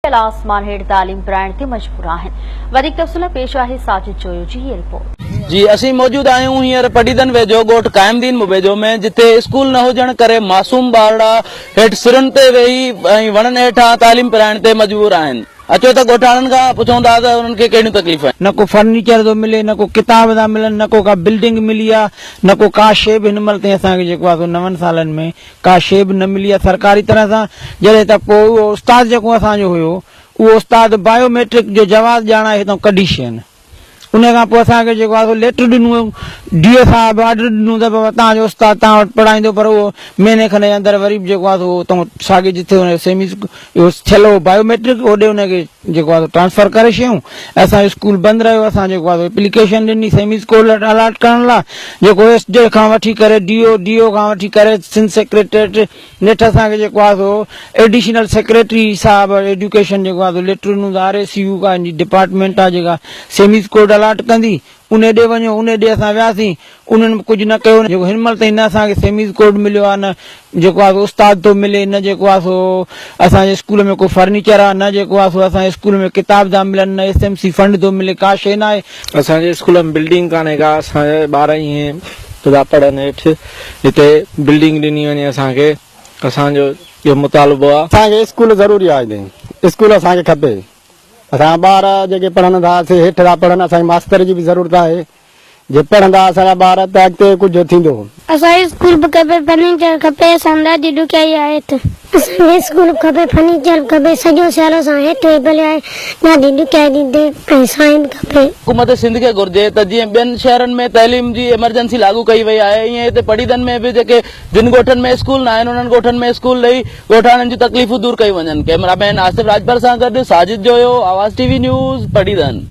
आसमान हेठ तालीम कराइण ते मजबूर आहिनि। वधीक तफ़सील पेश आहे साजिद जोयो जी ये रिपोर्ट। जी असी मौजूद आहियूं हींअर पटीदन वेझो ॻोठ कायमदीन मुबेजो में, जिथे स्कूल न हुजण करे मासूम ॿारड़ा हेठि सिरुनि ते वेही ऐं वणनि हेठां तालीम कराइण ते मजबूर आहिनि। अचो त ॻोठाणनि खां पुछूं था त उन्हनि खे कहिड़ियूं तकलीफ़ आहिनि। न को फर्नीचर थो मिले, न को किताब था मिलनि, न को का बिल्डिंग मिली आहे, न को का शइ बि हिन महिल ताईं असांखे जेको आहे 9 सालनि में का शइ बि न मिली आहे सरकारी तरह सां। जॾहिं त पोइ उहो उस्ताद जेको असांजो हुयो, उहो उस्ताद बायोमेट्रिक जो जवाब ॼाणा हितां कढी छॾनि। उन खां पोइ असांखे जेको आहे लेटर ॾिनो, डीओ साहब ऑर्डर ॾिनो त बाबा तव्हांजो उस्ताद तव्हां वटि पढ़ाईंदो, पर उहो महीने खनि जे अंदरि वरी जेको आहे उहो साॻे जिथे हुन सेमी थियल हो बायोमेट्रिक होॾे हुनखे जेको आहे ट्रांसफर करे छॾियूं। असांजो स्कूल बंदि रहियो। असां जेको आहे एप्लीकेशन ॾिनी सेमी स्कूल अलॉट करण लाइ, जेको एसडीओ खां वठी करे डीओ खां वठी करे सिंध सेक्रेटरीएट नेठि असांखे जेको आहे एडिशनल सेक्रेटरी साहब एजुकेशन जेको आहे लेटर ॾिनो, RSU का डिपार्टमेंट आहे जेका सेमी स्कूल अलॉट कंदी, उन ॾे वञो, उन ॾे असां वियासीं, उन्हनि कुझु न कयो। जेको हिन महिल ताईं न असांखे सेमी कोड मिलियो आहे, न जेको आहे उस्ताद थो मिले, न जेको आहे सो असांजे स्कूल में को फर्नीचर आहे, न जेको आहे सो असांजे स्कूल में किताब था मिलनि, न SMC फंड थो मिले, का शइ न आहे। असांजे स्कूल में बिल्डिंग कान्हे का, असांजे ॿार ईअं था पढ़नि हेठि, हिते बिल्डिंग ॾिनी वञे असांखे। असांजो इहो मुतालबो आहे, असांखे स्कूल ज़रूरी आहे, स्कूल असांखे खपे। असांजा ॿार जेके पढ़ंदा हेठि था पढ़नि, असांखे मास्तर जी बि ज़रूरत आहे। जे पढ़ंदा असांजा ॿार त अॻिते कुझु थींदो। असांखे स्कूल बि खपे, फर्नीचर खपे, असां ॾाढी ॾुखियाई आहे हिते। असांखे स्कूल खपे, फर्नीचर खपे, सॼो शहर असां हेठि भले आहे, ॾाढी ॾुखियाई ॾींदे ऐं साईं बि खपे। हुकूमत सिंध खे घुर्जे त जीअं ॿियनि शहरनि में तइलीम जी इमरजेंसी लागू कई वई आहे, ईअं हिते पटीदन में बि जेके जिन ॻोठनि में स्कूल न आहिनि उन्हनि ॻोठनि में स्कूल ॾेई ॻोठाणनि जूं तकलीफ़ूं दूर कई वञनि। कैमरामैन आसिफ राजभर सां गॾु साजिद जोयो, आवाज़ TV न्यूज़, पटीदन।